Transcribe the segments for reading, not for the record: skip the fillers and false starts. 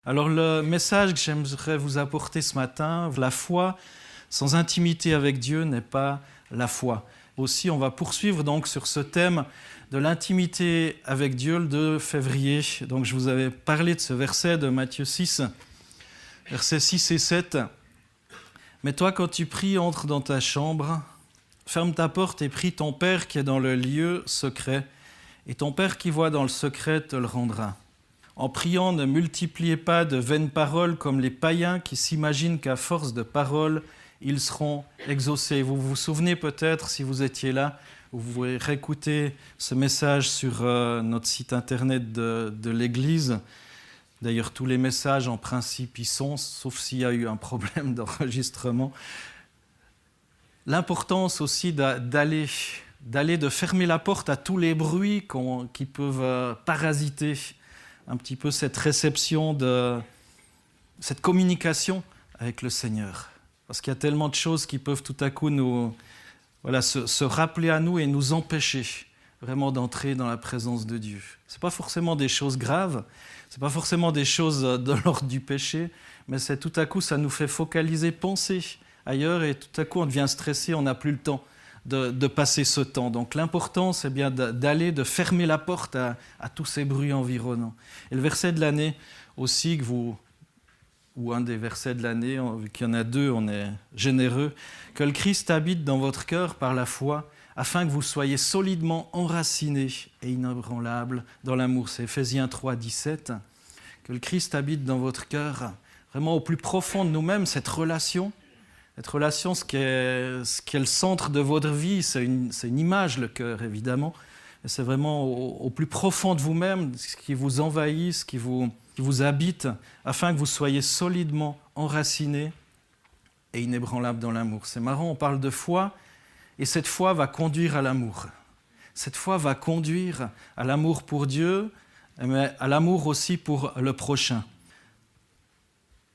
Alors le message que j'aimerais vous apporter ce matin, la foi sans intimité avec Dieu n'est pas la foi. Aussi, on va poursuivre donc sur ce thème de l'intimité avec Dieu le 2 février. Donc je vous avais parlé de ce verset de Matthieu 6, versets 6 et 7. « Mais toi, quand tu pries, entre dans ta chambre, ferme ta porte et prie ton Père qui est dans le lieu secret, et ton Père qui voit dans le secret te le rendra. En priant, ne multipliez pas de vaines paroles comme les païens qui s'imaginent qu'à force de paroles, ils seront exaucés. » Vous vous souvenez peut-être, si vous étiez là, vous pouvez réécouter ce message sur notre site internet de l'Église. D'ailleurs, tous les messages, en principe, y sont, sauf s'il y a eu un problème d'enregistrement. L'importance aussi d'aller, de fermer la porte à tous les bruits qui peuvent parasiter un petit peu cette réception, cette communication avec le Seigneur. Parce qu'il y a tellement de choses qui peuvent tout à coup se rappeler à nous et nous empêcher vraiment d'entrer dans la présence de Dieu. Ce n'est pas forcément des choses graves, ce n'est pas forcément des choses de l'ordre du péché, mais c'est tout à coup, ça nous fait focaliser, penser ailleurs, et tout à coup, on devient stressé, on n'a plus le temps de passer ce temps. Donc l'important, c'est bien d'aller, de fermer la porte à tous ces bruits environnants. Et le verset de l'année aussi, ou un des versets de l'année, vu qu'il y en a deux, on est généreux, « Que le Christ habite dans votre cœur par la foi, afin que vous soyez solidement enracinés et inébranlables dans l'amour. » C'est Éphésiens 3, 17. Que le Christ habite dans votre cœur, vraiment au plus profond de nous-mêmes, cette relation, ce qui est le centre de votre vie, c'est une image, le cœur, évidemment. Et c'est vraiment au plus profond de vous-même, ce qui vous envahit, ce qui vous habite, afin que vous soyez solidement enracinés et inébranlables dans l'amour. C'est marrant, on parle de foi, et cette foi va conduire à l'amour. Cette foi va conduire à l'amour pour Dieu, mais à l'amour aussi pour le prochain.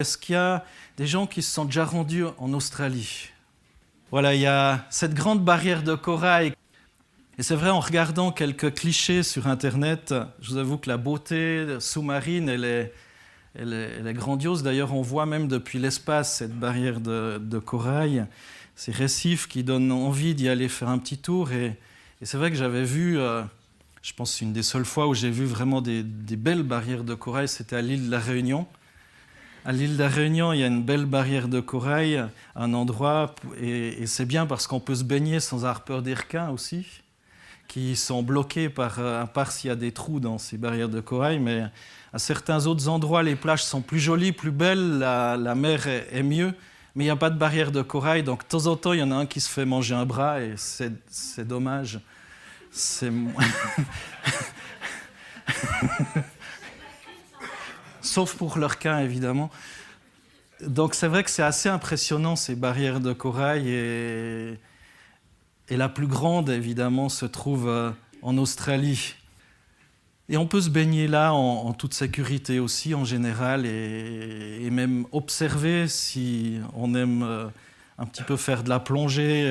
Est-ce qu'il y a des gens qui se sont déjà rendus en Australie? Voilà, il y a cette grande barrière de corail. Et c'est vrai, en regardant quelques clichés sur Internet, je vous avoue que la beauté sous-marine, elle est grandiose. D'ailleurs, on voit même depuis l'espace cette barrière de corail, ces récifs qui donnent envie d'y aller faire un petit tour. Et c'est vrai que j'avais vu, je pense que c'est une des seules fois où j'ai vu vraiment des belles barrières de corail, c'était à l'île de la Réunion. À l'île de la Réunion, il y a une belle barrière de corail, un endroit, et c'est bien parce qu'on peut se baigner sans avoir peur des requins aussi, qui sont bloqués à part s'il y a des trous dans ces barrières de corail, mais à certains autres endroits, les plages sont plus jolies, plus belles, la mer est mieux, mais il n'y a pas de barrière de corail, donc de temps en temps, il y en a un qui se fait manger un bras, et c'est dommage. Sauf pour le requin, évidemment. Donc c'est vrai que c'est assez impressionnant, ces barrières de corail, et la plus grande, évidemment, se trouve en Australie. Et on peut se baigner là en toute sécurité aussi, en général, et même observer si on aime un petit peu faire de la plongée,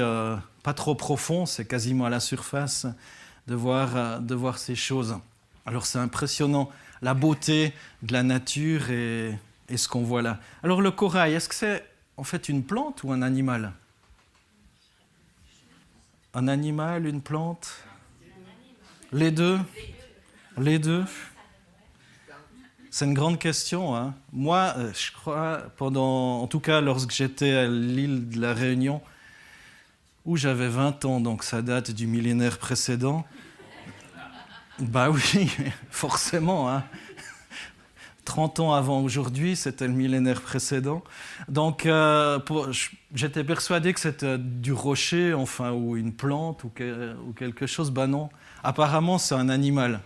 pas trop profond, c'est quasiment à la surface, de voir ces choses. Alors c'est impressionnant, la beauté de la nature et ce qu'on voit là. Alors le corail, est-ce que c'est en fait une plante ou un animal? Un animal, une plante? Les deux? Les deux? C'est une grande question, hein. Moi, je crois, en tout cas lorsque j'étais à l'île de la Réunion, où j'avais 20 ans, donc ça date du millénaire précédent. Bah oui, forcément, hein. 30 ans avant aujourd'hui, c'était le millénaire précédent. Donc, j'étais persuadé que c'était du rocher, enfin, ou une plante, ou quelque chose. Ben non, apparemment, c'est un animal.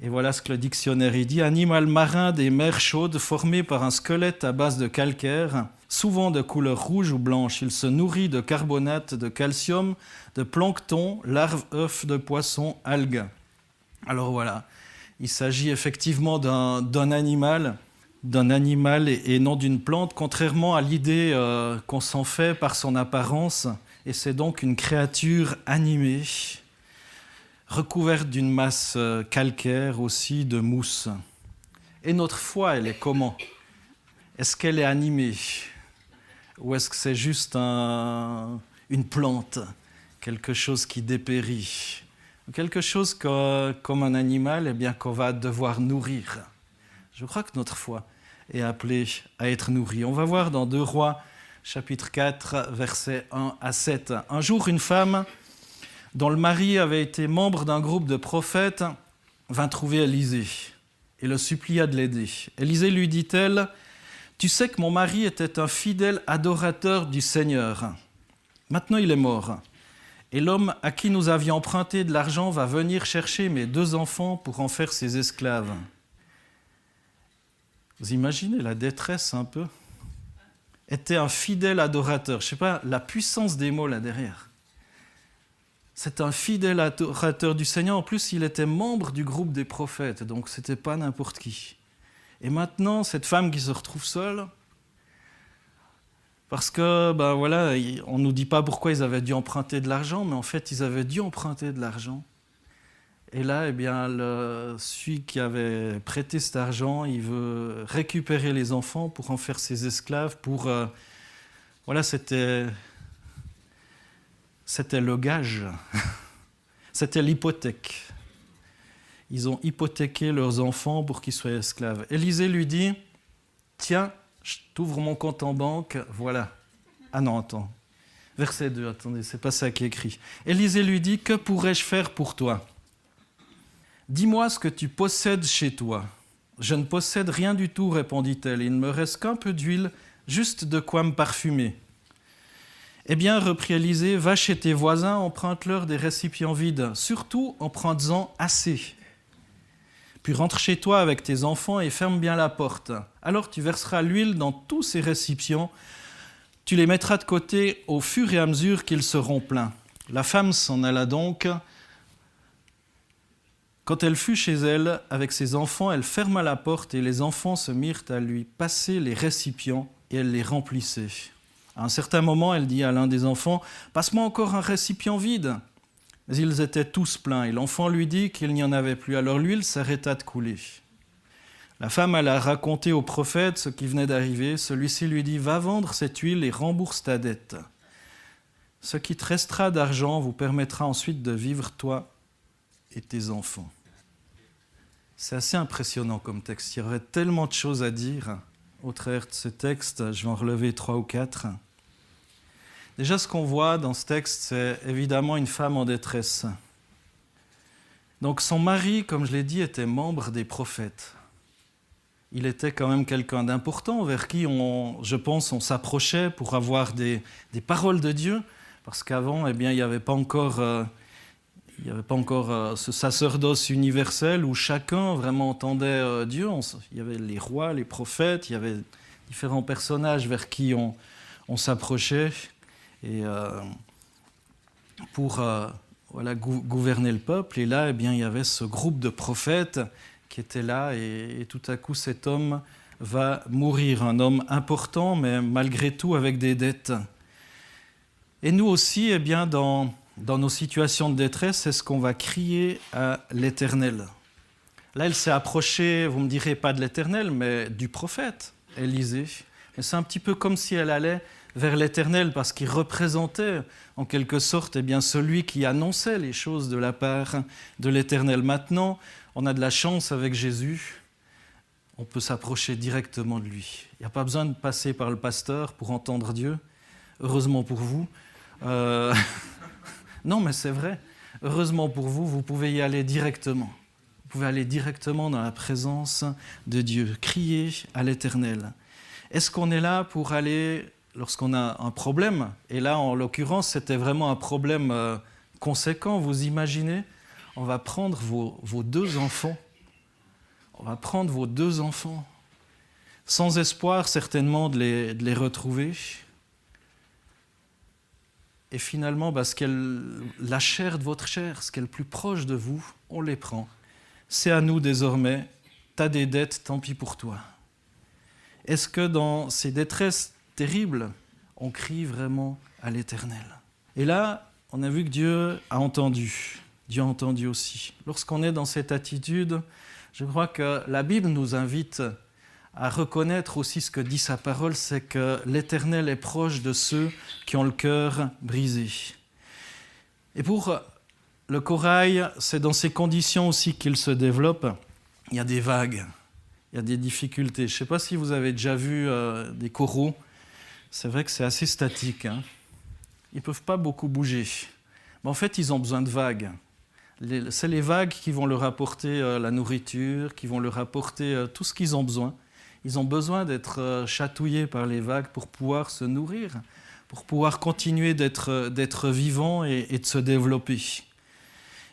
Et voilà ce que le dictionnaire y dit. Animal marin des mers chaudes formé par un squelette à base de calcaire, souvent de couleur rouge ou blanche. Il se nourrit de carbonate, de calcium, de plancton, larves, œufs de poissons, algues. Alors voilà. Il s'agit effectivement d'un animal et non d'une plante, contrairement à l'idée qu'on s'en fait par son apparence. Et c'est donc une créature animée, recouverte d'une masse calcaire aussi, de mousse. Et notre foi, elle est comment? Est-ce qu'elle est animée? Ou est-ce que c'est juste une plante, quelque chose qui dépérit? Quelque chose comme un animal, eh bien, qu'on va devoir nourrir. Je crois que notre foi est appelée à être nourrie. On va voir dans 2 Rois, chapitre 4, versets 1 à 7. Un jour, une femme dont le mari avait été membre d'un groupe de prophètes vint trouver Élisée et le supplia de l'aider. Élisée lui dit-elle, « Tu sais que mon mari était un fidèle adorateur du Seigneur. Maintenant, il est mort. Et l'homme à qui nous avions emprunté de l'argent va venir chercher mes 2 enfants pour en faire ses esclaves. » Vous imaginez la détresse un peu? Était un fidèle adorateur. Je ne sais pas, la puissance des mots là derrière. C'est un fidèle adorateur du Seigneur. En plus, il était membre du groupe des prophètes, donc ce n'était pas n'importe qui. Et maintenant, cette femme qui se retrouve seule, parce que, voilà, on ne nous dit pas pourquoi ils avaient dû emprunter de l'argent, mais en fait, ils avaient dû emprunter de l'argent. Et là, eh bien, celui qui avait prêté cet argent, il veut récupérer les enfants pour en faire ses esclaves, voilà, c'était le gage, c'était l'hypothèque. Ils ont hypothéqué leurs enfants pour qu'ils soient esclaves. Élisée lui dit, « Tiens, je t'ouvre mon compte en banque, voilà. » Ah non, attends. Verset 2, attendez, c'est pas ça qui est écrit. Élisée lui dit, « Que pourrais-je faire pour toi ? Dis-moi ce que tu possèdes chez toi. » « Je ne possède rien du tout, répondit-elle. Il ne me reste qu'un peu d'huile, juste de quoi me parfumer. Eh bien, reprit Élisée, va chez tes voisins, emprunte-leur des récipients vides, surtout emprunte-en assez. Puis rentre chez toi avec tes enfants et ferme bien la porte. Alors tu verseras l'huile dans tous ces récipients, tu les mettras de côté au fur et à mesure qu'ils seront pleins. La femme s'en alla donc. Quand elle fut chez elle, avec ses enfants, elle ferma la porte et les enfants se mirent à lui passer les récipients et elle les remplissait. À un certain moment, elle dit à l'un des enfants, « Passe-moi encore un récipient vide. » Mais ils étaient tous pleins et l'enfant lui dit qu'il n'y en avait plus. Alors l'huile s'arrêta de couler. La femme alla raconter au prophète ce qui venait d'arriver. Celui-ci lui dit, « Va vendre cette huile et rembourse ta dette. Ce qui te restera d'argent vous permettra ensuite de vivre toi et tes enfants. » C'est assez impressionnant comme texte. Il y aurait tellement de choses à dire au travers de ce texte. Je vais en relever 3 ou 4. Déjà, ce qu'on voit dans ce texte, c'est évidemment une femme en détresse. Donc son mari, comme je l'ai dit, était membre des prophètes. Il était quand même quelqu'un d'important vers qui, je pense, on s'approchait pour avoir des paroles de Dieu, parce qu'avant, eh bien, il n'y avait pas encore ce sacerdoce universel où chacun vraiment entendait Dieu. Il y avait les rois, les prophètes, il y avait différents personnages vers qui on s'approchait et pour gouverner le peuple. Et là, eh bien, il y avait ce groupe de prophètes qui était là et tout à coup, cet homme va mourir. Un homme important, mais malgré tout avec des dettes. Et nous aussi, eh bien, dans nos situations de détresse, c'est ce qu'on va crier à l'Éternel. Là, elle s'est approchée, vous me direz pas de l'Éternel, mais du prophète Élisée. Et c'est un petit peu comme si elle allait vers l'Éternel, parce qu'il représentait en quelque sorte eh bien, celui qui annonçait les choses de la part de l'Éternel. Maintenant, on a de la chance avec Jésus, on peut s'approcher directement de lui. Il n'y a pas besoin de passer par le pasteur pour entendre Dieu, heureusement pour vous. Non, mais c'est vrai. Heureusement pour vous, vous pouvez y aller directement. Vous pouvez aller directement dans la présence de Dieu, crier à l'Éternel. Est-ce qu'on est là pour aller, lorsqu'on a un problème, et là, en l'occurrence, c'était vraiment un problème conséquent, vous imaginez, on va prendre vos 2 enfants. On va prendre vos 2 enfants, sans espoir certainement de les retrouver. Et finalement, la chair de votre chair, ce qui est le plus proche de vous, on les prend. C'est à nous désormais. Tu as des dettes, tant pis pour toi. Est-ce que dans ces détresses terribles, on crie vraiment à l'Éternel? Et là, on a vu que Dieu a entendu. Dieu a entendu aussi. Lorsqu'on est dans cette attitude Je crois que la Bible nous invite à reconnaître aussi ce que dit sa parole, c'est que l'Éternel est proche de ceux qui ont le cœur brisé. Et pour le corail, c'est dans ces conditions aussi qu'il se développe. Il y a des vagues, il y a des difficultés. Je ne sais pas si vous avez déjà vu des coraux. C'est vrai que c'est assez statique. Ils ne peuvent pas beaucoup bouger. Mais en fait, ils ont besoin de vagues. C'est les vagues qui vont leur apporter la nourriture, qui vont leur apporter tout ce qu'ils ont besoin. Ils ont besoin d'être chatouillés par les vagues pour pouvoir se nourrir, pour pouvoir continuer d'être vivants et de se développer.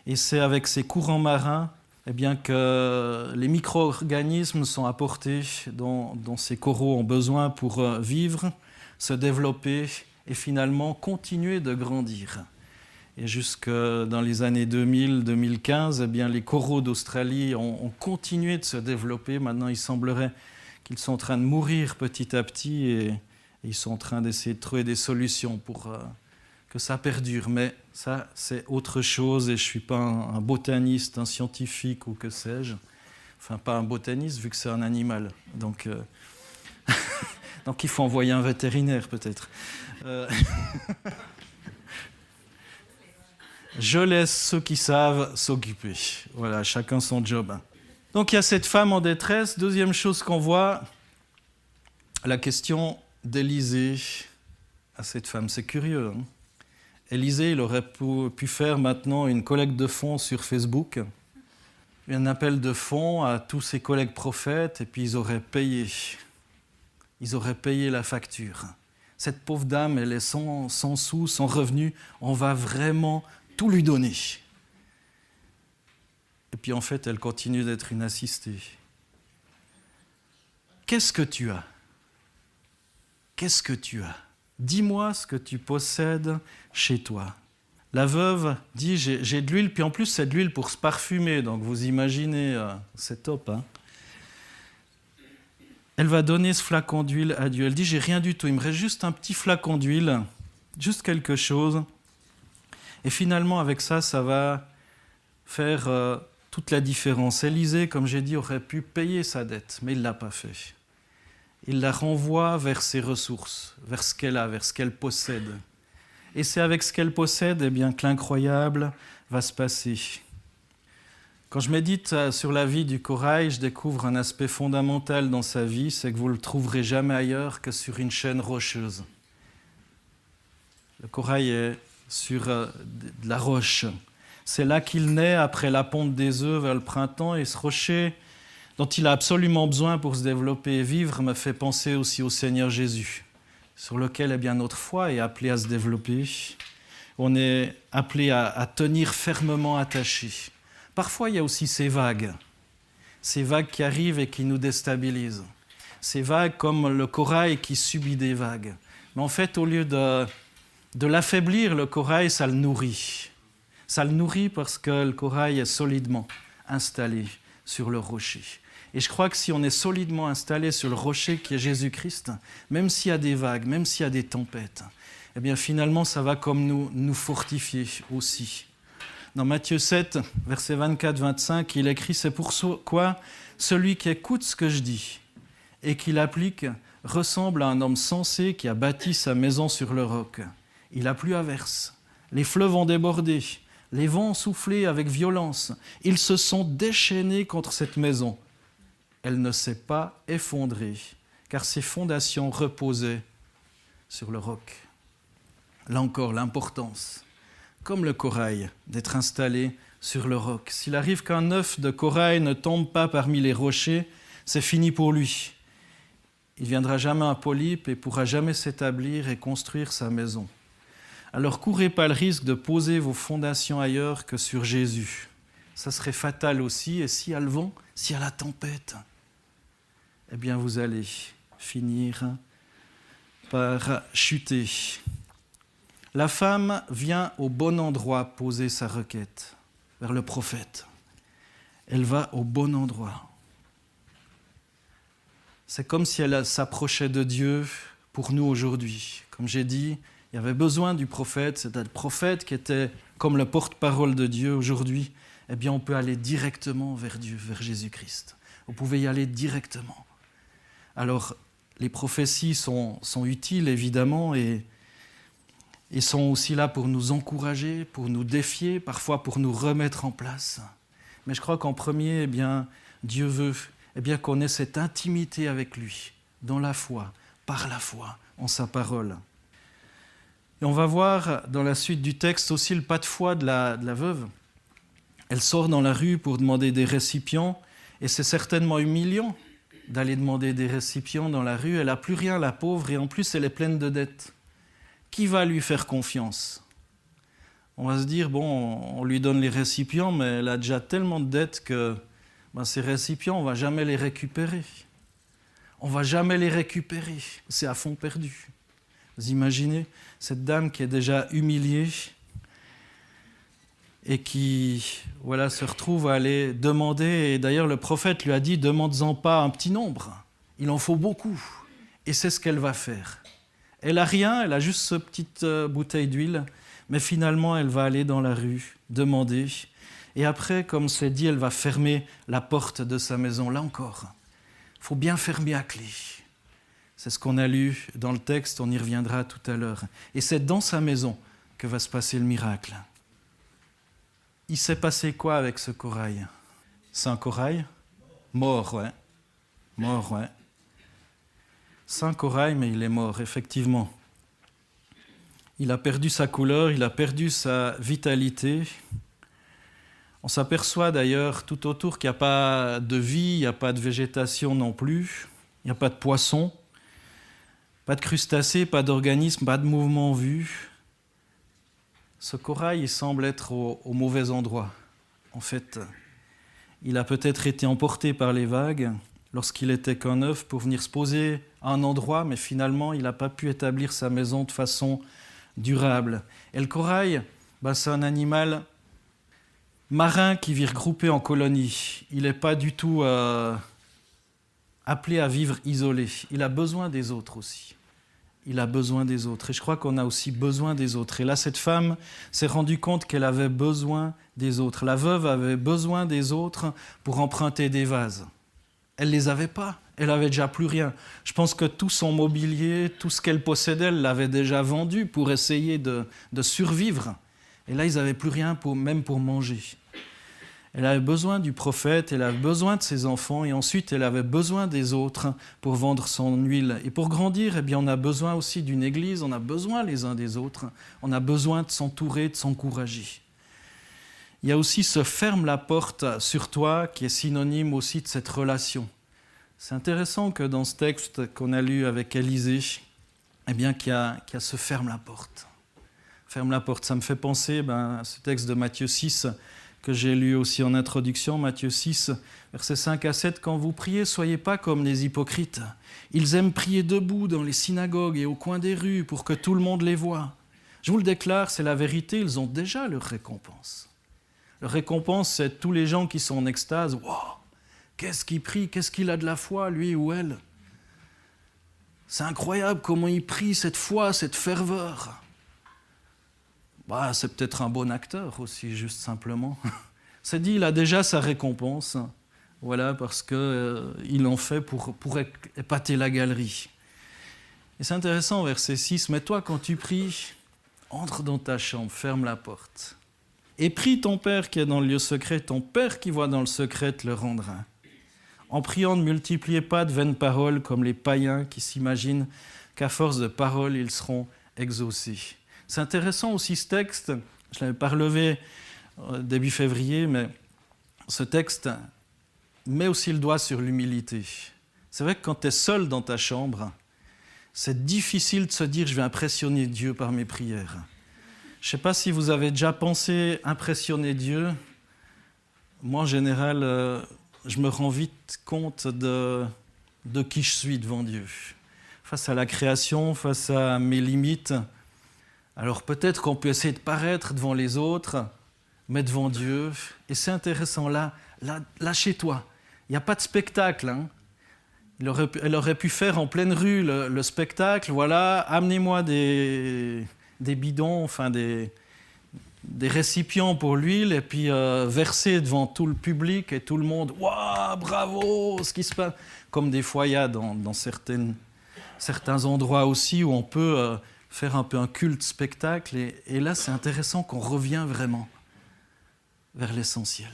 Et c'est avec ces courants marins que les micro-organismes sont apportés dont ces coraux ont besoin pour vivre, se développer et finalement continuer de grandir. Et jusque dans les années 2000-2015, les coraux d'Australie ont continué de se développer. Maintenant, il semblerait qu'ils sont en train de mourir petit à petit et ils sont en train d'essayer de trouver des solutions pour que ça perdure. Mais ça, c'est autre chose et je ne suis pas un botaniste, un scientifique ou que sais-je. Enfin, pas un botaniste vu que c'est un animal. Donc il faut envoyer un vétérinaire peut-être. Je laisse ceux qui savent s'occuper. Voilà, chacun son job. Donc il y a cette femme en détresse. Deuxième chose qu'on voit, la question d'Élisée à cette femme. C'est curieux. Élisée, il aurait pu faire maintenant une collecte de fonds sur Facebook, un appel de fonds à tous ses collègues prophètes, et puis ils auraient payé la facture. Cette pauvre dame, elle est sans sous, sans revenu, on va vraiment tout lui donner. Et puis en fait, elle continue d'être une assistée. Qu'est-ce que tu as ? Qu'est-ce que tu as ? Dis-moi ce que tu possèdes chez toi. La veuve dit, j'ai de l'huile, puis en plus c'est de l'huile pour se parfumer, donc vous imaginez, c'est top. Elle va donner ce flacon d'huile à Dieu. Elle dit, j'ai rien du tout, il me reste juste un petit flacon d'huile, juste quelque chose. Et finalement, avec ça, ça va faire toute la différence. Élisée, comme j'ai dit, aurait pu payer sa dette, mais il ne l'a pas fait. Il la renvoie vers ses ressources, vers ce qu'elle a, vers ce qu'elle possède. Et c'est avec ce qu'elle possède que l'incroyable va se passer. Quand je médite sur la vie du corail, je découvre un aspect fondamental dans sa vie, c'est que vous ne le trouverez jamais ailleurs que sur une chaîne rocheuse. Le corail est sur de la roche. C'est là qu'il naît après la ponte des œufs vers le printemps, et ce rocher dont il a absolument besoin pour se développer et vivre me fait penser aussi au Seigneur Jésus, sur lequel notre foi est appelée à se développer. On est appelé à tenir fermement attaché. Parfois, il y a aussi ces vagues qui arrivent et qui nous déstabilisent. Ces vagues comme le corail qui subit des vagues. Mais en fait, au lieu de l'affaiblir, le corail, ça le nourrit. Ça le nourrit parce que le corail est solidement installé sur le rocher. Et je crois que si on est solidement installé sur le rocher qui est Jésus-Christ, même s'il y a des vagues, même s'il y a des tempêtes, finalement, ça va comme nous fortifier aussi. Dans Matthieu 7, versets 24-25, il écrit « C'est pourquoi celui qui écoute ce que je dis et qui l'applique ressemble à un homme sensé qui a bâti sa maison sur le roc. Il a plu à verse, les fleuves ont débordé, les vents ont soufflé avec violence. Ils se sont déchaînés contre cette maison. Elle ne s'est pas effondrée, car ses fondations reposaient sur le roc. » Là encore, l'importance, comme le corail, d'être installé sur le roc. S'il arrive qu'un œuf de corail ne tombe pas parmi les rochers, c'est fini pour lui. Il ne viendra jamais un polype et ne pourra jamais s'établir et construire sa maison. Alors courez pas le risque de poser vos fondations ailleurs que sur Jésus. Ça serait fatal aussi, et s'il y a le vent, s'il y a la tempête, vous allez finir par chuter. La femme vient au bon endroit poser sa requête, vers le prophète. Elle va au bon endroit. C'est comme si elle s'approchait de Dieu pour nous aujourd'hui. Comme j'ai dit, il y avait besoin du prophète. C'était le prophète qui était comme le porte-parole de Dieu aujourd'hui. eh bien on peut aller directement vers Dieu, vers Jésus-Christ. Vous pouvez y aller directement. Alors, les prophéties sont utiles, évidemment, et sont aussi là pour nous encourager, pour nous défier, parfois pour nous remettre en place. Mais je crois qu'en premier, eh bien, Dieu veut qu'on ait cette intimité avec lui, dans la foi, par la foi, en sa parole. Et on va voir dans la suite du texte aussi le pas de foi de la veuve. Elle sort dans la rue pour demander des récipients, et c'est certainement humiliant d'aller demander des récipients dans la rue. Elle n'a plus rien, la pauvre, et en plus elle est pleine de dettes. Qui va lui faire confiance ? On va se dire, on lui donne les récipients, mais elle a déjà tellement de dettes que ces récipients, on ne va jamais les récupérer. On ne va jamais les récupérer. C'est à fond perdu. Vous imaginez cette dame qui est déjà humiliée et qui se retrouve à aller demander. Et d'ailleurs, le prophète lui a dit, demande-en pas un petit nombre, il en faut beaucoup. Et c'est ce qu'elle va faire. Elle n'a rien, elle a juste cette petite bouteille d'huile, mais finalement, elle va aller dans la rue, demander. Et après, comme c'est dit, elle va fermer la porte de sa maison. Là encore, il faut bien fermer à clé. C'est ce qu'on a lu dans le texte, on y reviendra tout à l'heure. Et c'est dans sa maison que va se passer le miracle. Il s'est passé quoi avec ce corail ? C'est un corail ? Mort, ouais. Mort, ouais. C'est un corail, mais il est mort, effectivement. Il a perdu sa couleur, il a perdu sa vitalité. On s'aperçoit d'ailleurs tout autour qu'il n'y a pas de vie, il n'y a pas de végétation non plus, il n'y a pas de poissons, pas de crustacés, pas d'organismes, pas de mouvement vu. Ce corail, il semble être au mauvais endroit. En fait, il a peut-être été emporté par les vagues lorsqu'il était qu'un œuf pour venir se poser à un endroit, mais finalement, il n'a pas pu établir sa maison de façon durable. Et le corail, c'est un animal marin qui vit regroupé en colonies. Il n'est pas du tout appelé à vivre isolé. Il a besoin des autres aussi. Il a besoin des autres. Et je crois qu'on a aussi besoin des autres. Et là, cette femme s'est rendue compte qu'elle avait besoin des autres. La veuve avait besoin des autres pour emprunter des vases. Elle ne les avait pas. Elle n'avait déjà plus rien. Je pense que tout son mobilier, tout ce qu'elle possédait, elle l'avait déjà vendu pour essayer de survivre. Et là, ils n'avaient plus rien, même pour manger. Elle avait besoin du prophète, elle avait besoin de ses enfants, et ensuite elle avait besoin des autres pour vendre son huile. Et pour grandir, on a besoin aussi d'une église, on a besoin les uns des autres, on a besoin de s'entourer, de s'encourager. Il y a aussi ce « ferme la porte sur toi » qui est synonyme aussi de cette relation. C'est intéressant que dans ce texte qu'on a lu avec Élisée, qu'il y a ce « ferme la porte ». Ferme la porte, ça me fait penser à ce texte de Matthieu 6 que j'ai lu aussi en introduction, Matthieu 6, versets 5 à 7. « Quand vous priez, soyez pas comme les hypocrites. Ils aiment prier debout dans les synagogues et au coin des rues pour que tout le monde les voie. Je vous le déclare, c'est la vérité, ils ont déjà leur récompense. Leur récompense, c'est tous les gens qui sont en extase. « Wow, qu'est-ce qu'il prie, qu'est-ce qu'il a de la foi, lui ou elle. C'est incroyable comment il prie, cette foi, cette ferveur. » C'est peut-être un bon acteur aussi, juste simplement. C'est dit, il a déjà sa récompense, parce qu'il en fait pour épater la galerie. Et c'est intéressant, verset 6, « Mais toi, quand tu pries, entre dans ta chambre, ferme la porte. Et prie ton Père qui est dans le lieu secret, ton Père qui voit dans le secret te le rendra. En priant, ne multipliez pas de vaines paroles comme les païens qui s'imaginent qu'à force de paroles, ils seront exaucés. » C'est intéressant aussi ce texte, je ne l'avais pas relevé début février, mais ce texte met aussi le doigt sur l'humilité. C'est vrai que quand tu es seul dans ta chambre, c'est difficile de se dire « je vais impressionner Dieu par mes prières ». Je ne sais pas si vous avez déjà pensé impressionner Dieu. Moi, en général, je me rends vite compte de qui je suis devant Dieu. Face à la création, face à mes limites. Alors peut-être qu'on peut essayer de paraître devant les autres, mais devant Dieu. Et c'est intéressant, là chez toi, il n'y a pas de spectacle. Elle aurait pu faire en pleine rue le spectacle. Voilà, amenez-moi des bidons, des récipients pour l'huile et puis verser devant tout le public et tout le monde. Waouh, bravo, ce qui se passe. Comme des fois il y a dans certains endroits aussi où on peut faire un peu un culte spectacle. Et là, c'est intéressant qu'on revient vraiment vers l'essentiel,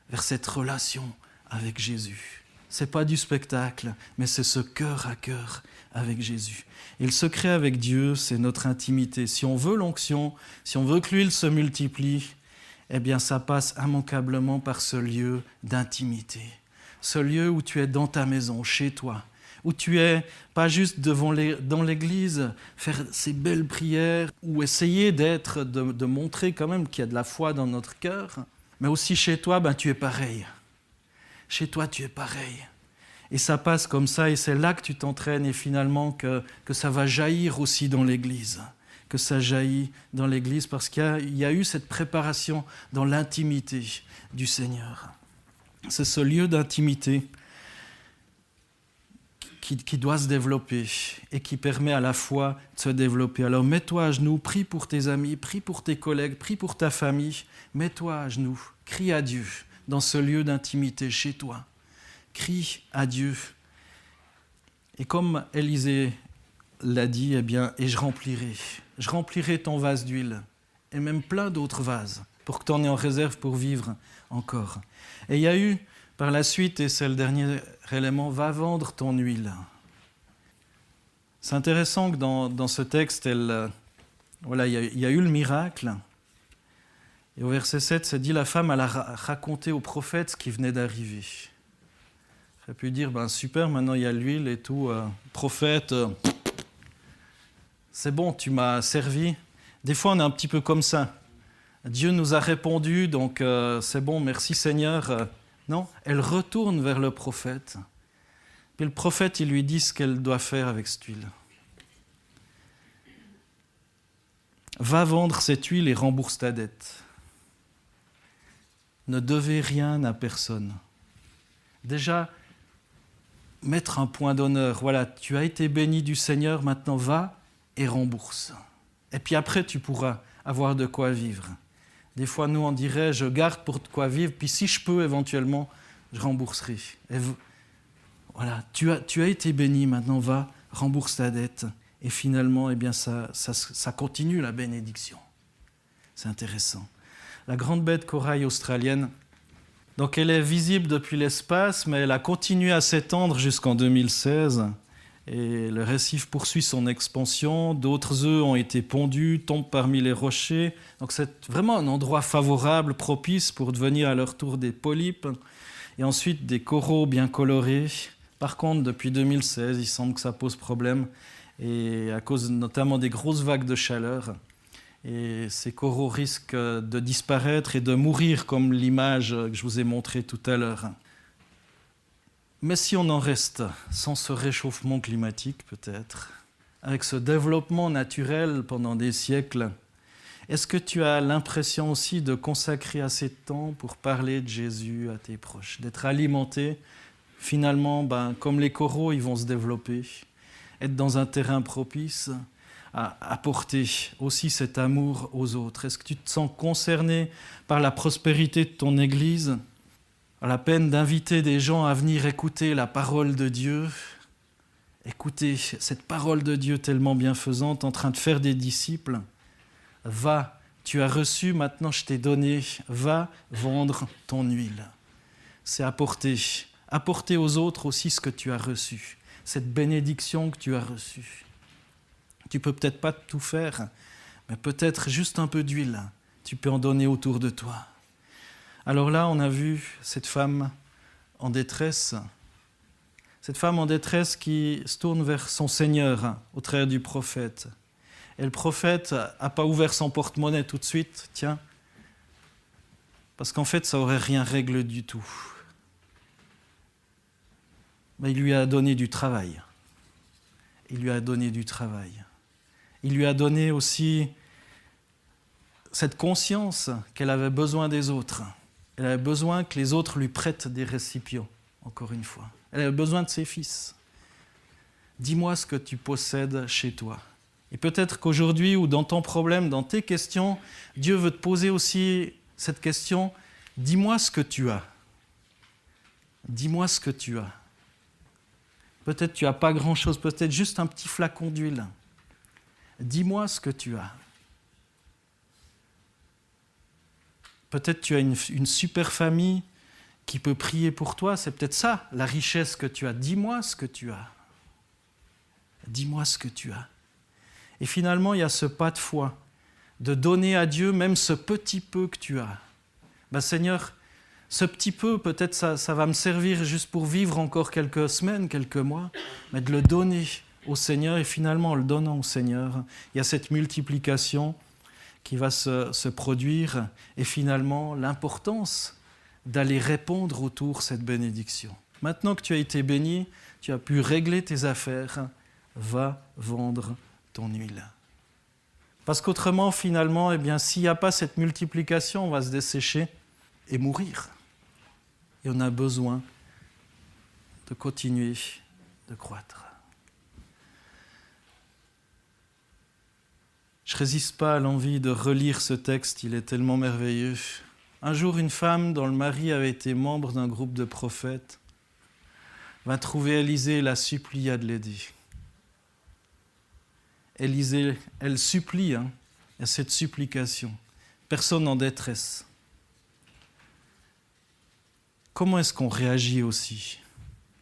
vers cette relation avec Jésus. Ce n'est pas du spectacle, mais c'est ce cœur à cœur avec Jésus. Et le secret avec Dieu, c'est notre intimité. Si on veut l'onction, si on veut que l'huile se multiplie, eh bien ça passe immanquablement par ce lieu d'intimité. Ce lieu où tu es dans ta maison, chez toi, où tu es pas juste dans l'église, faire ces belles prières, ou essayer de montrer quand même qu'il y a de la foi dans notre cœur, mais aussi chez toi, tu es pareil. Chez toi, tu es pareil. Et ça passe comme ça, et c'est là que tu t'entraînes, et finalement que ça va jaillir aussi dans l'Église. Que ça jaillit dans l'Église, parce qu'il y a eu cette préparation dans l'intimité du Seigneur. C'est ce lieu d'intimité qui doit se développer, et qui permet à la foi de se développer. Alors mets-toi à genoux, prie pour tes amis, prie pour tes collègues, prie pour ta famille. Mets-toi à genoux, crie à Dieu dans ce lieu d'intimité chez toi. Crie à Dieu. Et comme Élisée l'a dit, eh bien, et je remplirai ton vase d'huile, et même plein d'autres vases, pour que tu en aies en réserve pour vivre encore. Et il y a eu, par la suite, et c'est le dernier élément, va vendre ton huile. C'est intéressant que dans ce texte, il y a eu le miracle. Et au verset 7, c'est dit, la femme, elle a raconté au prophète ce qui venait d'arriver. Elle a pu dire, super, maintenant il y a l'huile et tout, prophète, c'est bon, tu m'as servi. Des fois, on est un petit peu comme ça. Dieu nous a répondu, donc c'est bon, merci Seigneur. Non, elle retourne vers le prophète. Puis le prophète, il lui dit ce qu'elle doit faire avec cette huile. Va vendre cette huile et rembourse ta dette. Ne devez rien à personne. Déjà, mettre un point d'honneur. Voilà, tu as été béni du Seigneur, maintenant va et rembourse. Et puis après, tu pourras avoir de quoi vivre. Des fois, nous, on dirait, je garde pour de quoi vivre, puis si je peux, éventuellement, je rembourserai. Et voilà, tu as été béni, maintenant va, rembourse ta dette. Et finalement, eh bien, ça continue la bénédiction. C'est intéressant. La grande bête corail australienne, donc elle est visible depuis l'espace, mais elle a continué à s'étendre jusqu'en 2016. Et le récif poursuit son expansion. D'autres œufs ont été pondus, tombent parmi les rochers. Donc c'est vraiment un endroit favorable, propice pour devenir à leur tour des polypes. Et ensuite des coraux bien colorés. Par contre, depuis 2016, il semble que ça pose problème. Et à cause notamment des grosses vagues de chaleur. Et ces coraux risquent de disparaître et de mourir, comme l'image que je vous ai montrée tout à l'heure. Mais si on en reste sans ce réchauffement climatique, peut-être, avec ce développement naturel pendant des siècles, est-ce que tu as l'impression aussi de consacrer assez de temps pour parler de Jésus à tes proches, d'être alimenté, finalement, comme les coraux, ils vont se développer, être dans un terrain propice à apporter aussi cet amour aux autres? Est-ce que tu te sens concerné par la prospérité de ton Église, à la peine d'inviter des gens à venir écouter la parole de Dieu, écouter cette parole de Dieu tellement bienfaisante, en train de faire des disciples? Va, tu as reçu, maintenant je t'ai donné, va vendre ton huile. C'est apporter aux autres aussi ce que tu as reçu, cette bénédiction que tu as reçue. Tu peux peut-être pas tout faire, mais peut-être juste un peu d'huile, tu peux en donner autour de toi. Alors là, on a vu cette femme en détresse, qui se tourne vers son Seigneur au travers du prophète. Et le prophète n'a pas ouvert son porte-monnaie tout de suite, tiens, parce qu'en fait, ça n'aurait rien réglé du tout. Mais il lui a donné du travail. Il lui a donné aussi cette conscience qu'elle avait besoin des autres. Elle avait besoin que les autres lui prêtent des récipients, encore une fois. Elle avait besoin de ses fils. Dis-moi ce que tu possèdes chez toi. Et peut-être qu'aujourd'hui, ou dans ton problème, dans tes questions, Dieu veut te poser aussi cette question, dis-moi ce que tu as. Dis-moi ce que tu as. Peut-être tu n'as pas grand-chose, peut-être juste un petit flacon d'huile. Dis-moi ce que tu as. Peut-être tu as une super famille qui peut prier pour toi, c'est peut-être ça, la richesse que tu as. Dis-moi ce que tu as. Dis-moi ce que tu as. Et finalement, il y a ce pas de foi, de donner à Dieu même ce petit peu que tu as. Ben Seigneur, ce petit peu, peut-être ça va me servir juste pour vivre encore quelques semaines, quelques mois, mais de le donner au Seigneur, et finalement, en le donnant au Seigneur, il y a cette multiplication qui va se produire, et finalement, l'importance d'aller répondre autour de cette bénédiction. Maintenant que tu as été béni, tu as pu régler tes affaires, va vendre ton huile. Parce qu'autrement, finalement, eh bien, s'il n'y a pas cette multiplication, on va se dessécher et mourir. Et on a besoin de continuer de croître. Je ne résiste pas à l'envie de relire ce texte, il est tellement merveilleux. Un jour, une femme dont le mari avait été membre d'un groupe de prophètes va trouver Élisée et la supplia de l'aider. Élisée, elle supplie, il y a cette supplication. Personne en détresse. Comment est-ce qu'on réagit aussi?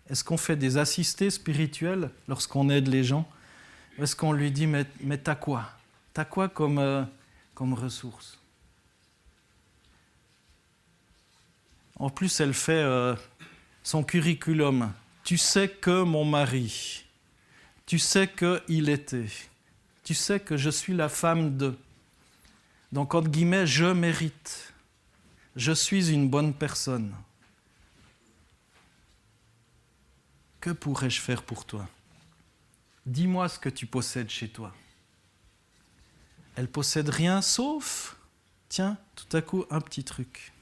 Est-ce qu'on fait des assistés spirituels lorsqu'on aide les gens? Ou est-ce qu'on lui dit, mais t'as quoi? T'as quoi comme ressource? En plus, elle fait son curriculum. Tu sais que mon mari, tu sais qu'il était, tu sais que je suis la femme de. Donc, entre guillemets, je mérite. Je suis une bonne personne. Que pourrais-je faire pour toi? Dis-moi ce que tu possèdes chez toi. Elle possède rien sauf, tiens, tout à coup, un petit truc.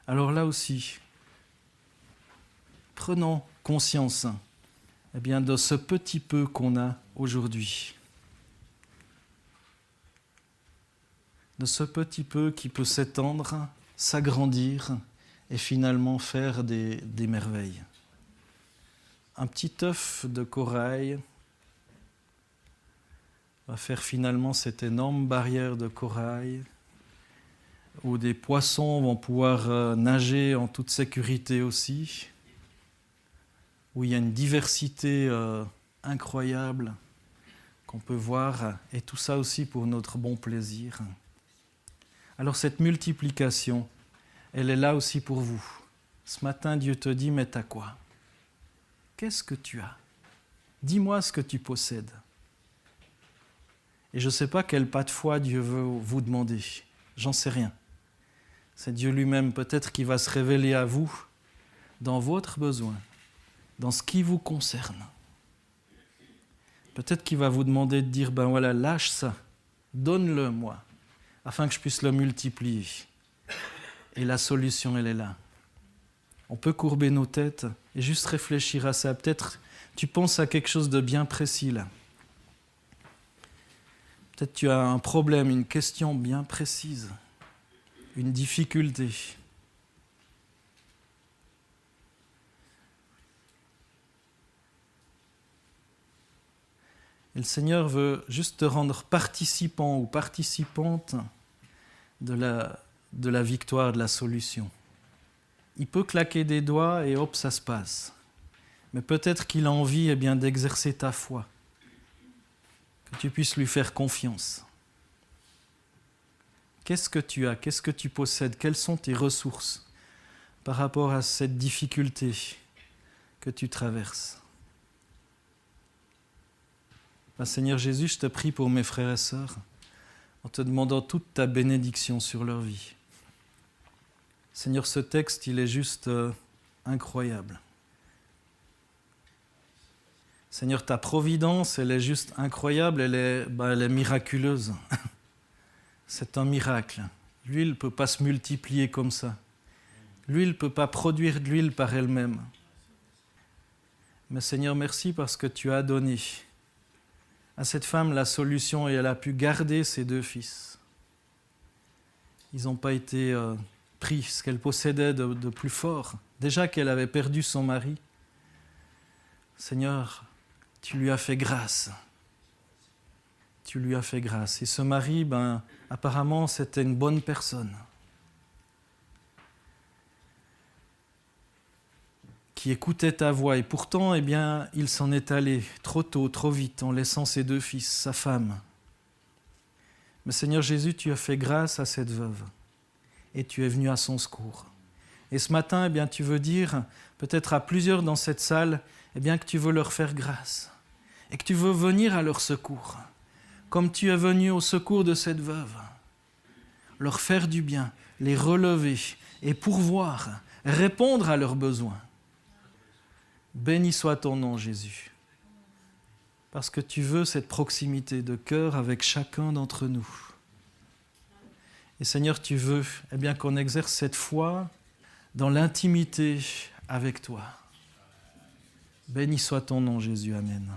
Alors là aussi, prenons conscience eh bien, de ce petit peu qu'on a aujourd'hui. De ce petit peu qui peut s'étendre, s'agrandir et finalement faire des merveilles. Un petit œuf de corail va faire finalement cette énorme barrière de corail où des poissons vont pouvoir nager en toute sécurité aussi, où il y a une diversité incroyable qu'on peut voir, et tout ça aussi pour notre bon plaisir. Alors cette multiplication, elle est là aussi pour vous. Ce matin, Dieu te dit, mais t'as quoi? Qu'est-ce que tu as? Dis-moi ce que tu possèdes. Et je ne sais pas quel pas de foi Dieu veut vous demander. J'en sais rien. C'est Dieu lui-même peut-être qui va se révéler à vous dans votre besoin, dans ce qui vous concerne. Peut-être qu'il va vous demander de dire, ben voilà, lâche ça, donne-le moi, afin que je puisse le multiplier. Et la solution, elle est là. On peut courber nos têtes et juste réfléchir à ça. Peut-être tu penses à quelque chose de bien précis là. Peut-être tu as un problème, une question bien précise, une difficulté. Et le Seigneur veut juste te rendre participant ou participante de la victoire, de la solution. Il peut claquer des doigts et hop, ça se passe. Mais peut-être qu'il a envie eh bien, d'exercer ta foi, que tu puisses lui faire confiance. Qu'est-ce que tu as? Qu'est-ce que tu possèdes? Quelles sont tes ressources par rapport à cette difficulté que tu traverses? Seigneur Jésus, je te prie pour mes frères et sœurs, en te demandant toute ta bénédiction sur leur vie. Seigneur, ce texte, il est juste incroyable. Seigneur, ta providence, elle est juste incroyable, elle est miraculeuse. C'est un miracle. L'huile ne peut pas se multiplier comme ça. L'huile ne peut pas produire de l'huile par elle-même. Mais Seigneur, merci parce que tu as donné à cette femme la solution et elle a pu garder ses 2 fils. Ils n'ont pas été pris, ce qu'elle possédait de plus fort. Déjà qu'elle avait perdu son mari, Seigneur, tu lui as fait grâce. Tu lui as fait grâce. Et ce mari, apparemment, c'était une bonne personne qui écoutait ta voix. Et pourtant, il s'en est allé trop tôt, trop vite, en laissant ses 2 fils, sa femme. Mais Seigneur Jésus, tu as fait grâce à cette veuve et tu es venu à son secours. Et ce matin, tu veux dire, peut-être à plusieurs dans cette salle, que tu veux leur faire grâce et que tu veux venir à leur secours, comme tu es venu au secours de cette veuve, leur faire du bien, les relever et pourvoir, répondre à leurs besoins. Béni soit ton nom, Jésus, parce que tu veux cette proximité de cœur avec chacun d'entre nous. Et Seigneur, tu veux qu'on exerce cette foi dans l'intimité avec toi. Béni soit ton nom, Jésus. Amen.